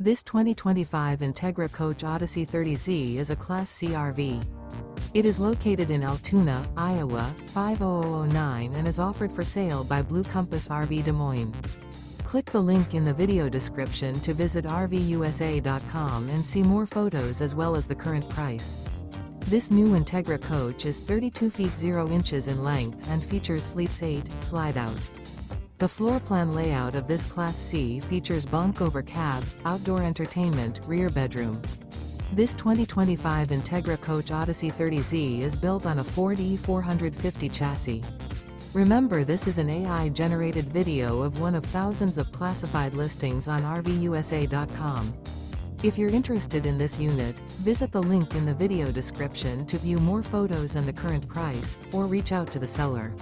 This 2025 Entegra Coach Odyssey 30Z is a Class C RV. It is located in Altoona, Iowa, 50009 and is offered for sale by Blue Compass RV Des Moines. Click the link in the video description to visit RVUSA.com and see more photos as well as the current price. This new Entegra Coach is 32 feet 0 inches in length and features Sleeps 8, Slideout. The floor plan layout of this Class C features bunk over cab, outdoor entertainment, rear bedroom. This 2025 Entegra Coach Odyssey 30Z is built on a Ford E450 chassis. Remember, this is an AI-generated video of one of thousands of classified listings on RVUSA.com. If you're interested in this unit, visit the link in the video description to view more photos and the current price, or reach out to the seller.